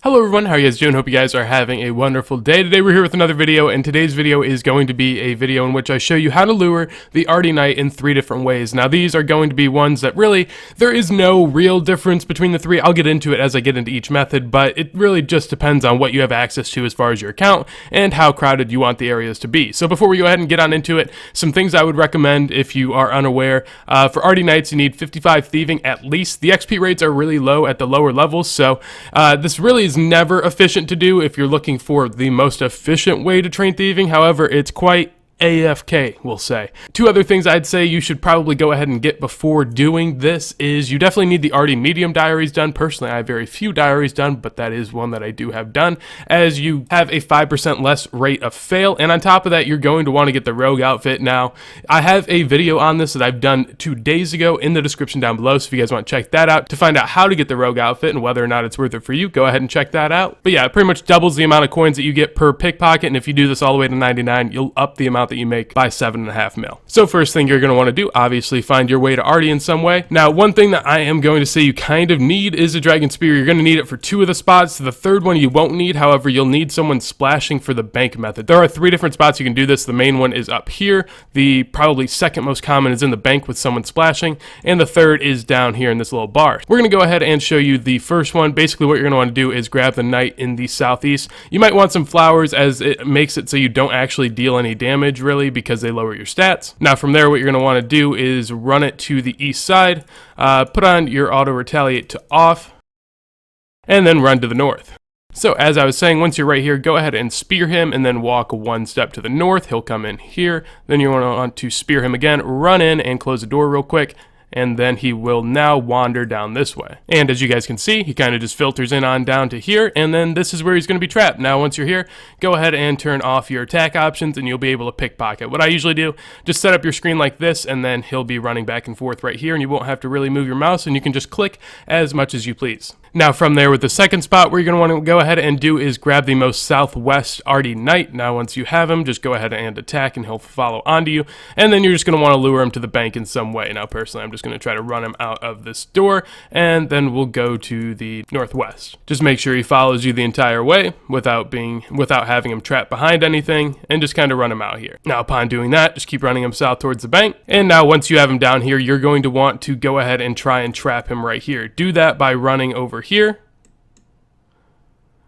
Hello everyone, how are you guys doing? Hope you guys are having a wonderful day. Today we're here with another video, and today's video is going to be a video in which I show you how to lure the Ardy Knight in 3 different ways. Now these are going to be ones that really, there is no real difference between the 3. I'll get into it as I get into each method, but it really just depends on what you have access to as far as your account and how crowded you want the areas to be. So before we go ahead and get on into it, some things I would recommend if you are unaware. For Ardy Knights, you need 55 thieving at least. The XP rates are really low at the lower levels, so this really is never efficient to do if you're looking for the most efficient way to train thieving. However, it's quite AFK, we'll say. 2 other things I'd say you should probably go ahead and get before doing this is you definitely need the Ardy medium diaries done. Personally, I have very few diaries done, but that is one that I do have done, as you have a 5% less rate of fail. And on top of that, you're going to want to get the rogue outfit. Now, I have a video on this that I've done 2 days ago in the description down below, so if you guys want to check that out to find out how to get the rogue outfit and whether or not it's worth it for you, go ahead and check that out. But yeah, it pretty much doubles the amount of coins that you get per pickpocket, and if you do this all the way to 99, you'll up the amount that you make by 7.5 mil. So first thing you're going to want to do, obviously, find your way to Ardy in some way. Now, one thing that I am going to say you kind of need is a dragon spear. You're going to need it for 2 of the spots. The 3rd one you won't need. However, you'll need someone splashing for the bank method. There are 3 different spots you can do this. The main one is up here. The probably second most common is in the bank with someone splashing, and the 3rd is down here in this little bar. We're going to go ahead and show you the first one. Basically, what you're going to want to do is grab the knight in the southeast. You might want some flowers, as it makes it so you don't actually deal any damage really, because they lower your stats. Now from there, what you're going to want to do is run it to the east side, put on your auto retaliate to off, and then run to the north. So as I was saying, once you're right here, go ahead and spear him and then walk 1 step to the north. He'll come in here. Then you want to spear him again, run in and close the door real quick, and then he will now wander down this way. And as you guys can see, he kind of just filters in on down to here, and then this is where he's going to be trapped. Now once you're here, go ahead and turn off your attack options, and you'll be able to pickpocket. What I usually do, just set up your screen like this, and then he'll be running back and forth right here, and you won't have to really move your mouse, and you can just click as much as you please. Now from there, with the second spot, where you're going to want to go ahead and do is grab the most southwest Ardy Knight. Now once you have him, just go ahead and attack, and he'll follow onto you, and then you're just going to want to lure him to the bank in some way. Now personally, I'm just going to try to run him out of this door, and then we'll go to the northwest. Just make sure he follows you the entire way without having him trapped behind anything, and just kind of run him out here. Now upon doing that, just keep running him south towards the bank, and now once you have him down here, you're going to want to go ahead and try and trap him right here. Do that by running over here,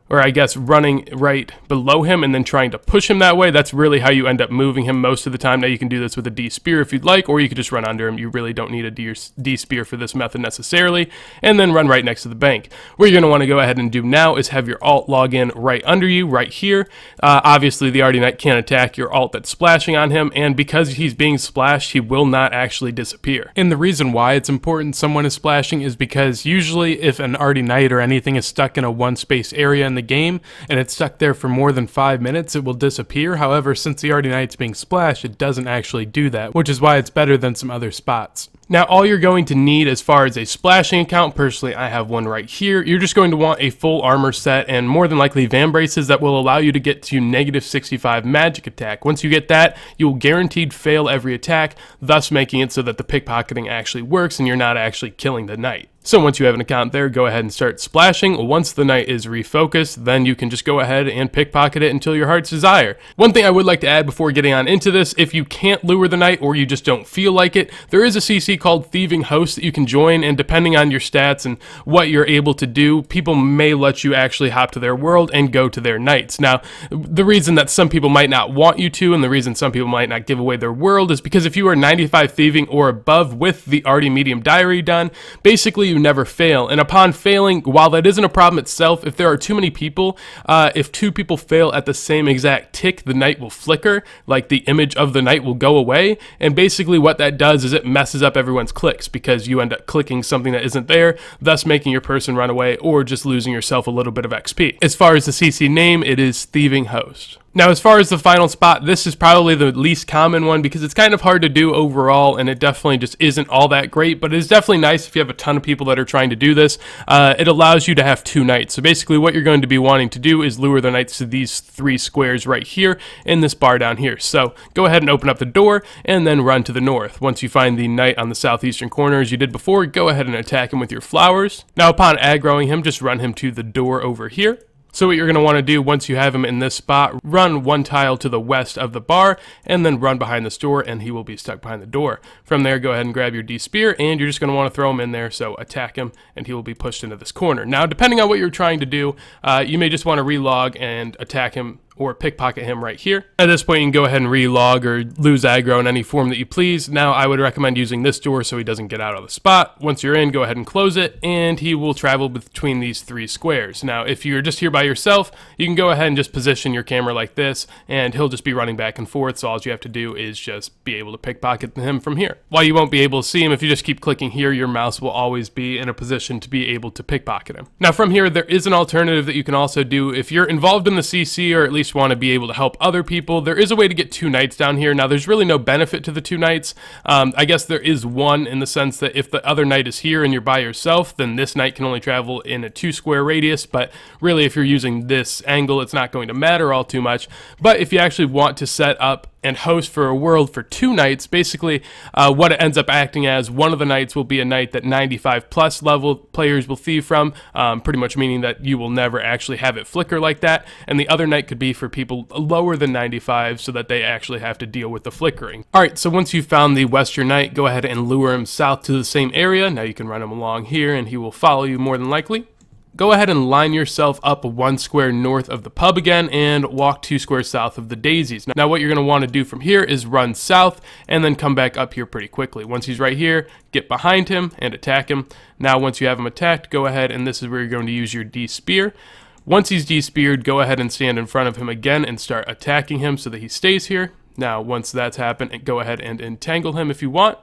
or I guess running right below him and then trying to push him that way. That's really how you end up moving him most of the time. Now you can do this with a D spear if you'd like, or you could just run under him. You really don't need a D spear for this method necessarily, and then run right next to the bank. What you're going to want to go ahead and do now is have your alt log in right under you, right here. Obviously the Ardy Knight can't attack your alt that's splashing on him, and because he's being splashed, he will not actually disappear. And the reason why it's important someone is splashing is because usually if an Ardy Knight or anything is stuck in a 1 space area in the game and it's stuck there for more than 5 minutes, it will disappear. However, since the Ardy Knight's being splashed, it doesn't actually do that, which is why it's better than some other spots. Now all you're going to need as far as a splashing account, personally I have one right here, you're just going to want a full armor set and more than likely van braces that will allow you to get to -65 magic attack. Once you get that, you will guaranteed fail every attack, thus making it so that the pickpocketing actually works and you're not actually killing the knight. So once you have an account there, go ahead and start splashing. Once the knight is refocused, then you can just go ahead and pickpocket it until your heart's desire. One thing I would like to add before getting on into this, if you can't lure the knight or you just don't feel like it, there is a CC called Thieving Host that you can join, and depending on your stats and what you're able to do, people may let you actually hop to their world and go to their knights. Now, the reason that some people might not want you to, and the reason some people might not give away their world, is because if you are 95 thieving or above with the Ardy medium diary done, basically you never fail. And upon failing, while that isn't a problem itself, if there are too many people, if 2 people fail at the same exact tick, the knight will flicker, like the image of the knight will go away, and basically what that does is it messes up everyone's clicks, because you end up clicking something that isn't there, thus making your person run away or just losing yourself a little bit of XP. As far as the CC name, it is Thieving Host. Now, as far as the final spot, this is probably the least common one because it's kind of hard to do overall, and it definitely just isn't all that great, but it's definitely nice if you have a ton of people that are trying to do this. It allows you to have 2 knights. So basically what you're going to be wanting to do is lure the knights to these 3 squares right here in this bar down here. So go ahead and open up the door and then run to the north. Once you find the knight on the southeastern corner as you did before, go ahead and attack him with your flowers. Now upon aggroing him, just run him to the door over here. So what you're going to want to do once you have him in this spot, run 1 tile to the west of the bar, and then run behind this door, and he will be stuck behind the door. From there, go ahead and grab your D-Spear, and you're just going to want to throw him in there, so attack him, and he will be pushed into this corner. Now, depending on what you're trying to do, you may just want to relog and attack him or pickpocket him right here. At this point, you can go ahead and relog or lose aggro in any form that you please. Now, I would recommend using this door so he doesn't get out of the spot. Once you're in, go ahead and close it, and he will travel between these 3 squares. Now, if you're just here by yourself, you can go ahead and just position your camera like this, and he'll just be running back and forth, so all you have to do is just be able to pickpocket him from here. While you won't be able to see him, if you just keep clicking here, your mouse will always be in a position to be able to pickpocket him. Now, from here, there is an alternative that you can also do. If you're involved in the CC, or at least want to be able to help other people, there is a way to get 2 knights down here. Now, there's really no benefit to the 2 knights. I guess there is one in the sense that if the other knight is here and you're by yourself, then this knight can only travel in a 2 square radius, but really if you're using this angle, it's not going to matter all too much. But if you actually want to set up and host for a world for 2 knights, basically what it ends up acting as, one of the knights will be a knight that 95 plus level players will thieve from, pretty much meaning that you will never actually have it flicker like that, and the other knight could be for people lower than 95 so that they actually have to deal with the flickering. Alright, so once you've found the western knight, go ahead and lure him south to the same area. Now you can run him along here and he will follow you more than likely. Go ahead and line yourself up 1 square north of the pub again and walk 2 squares south of the daisies. Now what you're going to want to do from here is run south and then come back up here pretty quickly. Once he's right here, get behind him and attack him. Now once you have him attacked, go ahead and this is where you're going to use your D-Spear. Once he's D-Speared, go ahead and stand in front of him again and start attacking him so that he stays here. Now once that's happened, go ahead and entangle him if you want.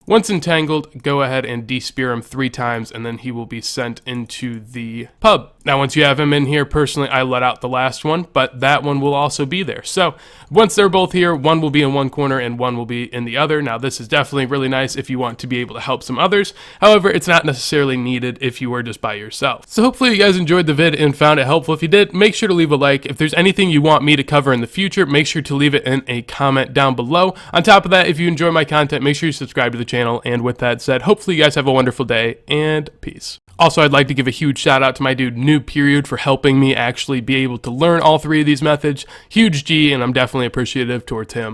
Once entangled, go ahead and de-spear him 3 times, and then he will be sent into the pub. Now, once you have him in here, personally, I let out the last one, but that one will also be there. So, once they're both here, one will be in one corner and one will be in the other. Now, this is definitely really nice if you want to be able to help some others. However, it's not necessarily needed if you were just by yourself. So, hopefully you guys enjoyed the vid and found it helpful. If you did, make sure to leave a like. If there's anything you want me to cover in the future, make sure to leave it in a comment down below. On top of that, if you enjoy my content, make sure you subscribe to the channel. And with that said, hopefully you guys have a wonderful day and peace. Also, I'd like to give a huge shout out to my dude Noob Period for helping me actually be able to learn all 3 of these methods. Huge G, and I'm definitely appreciative towards him.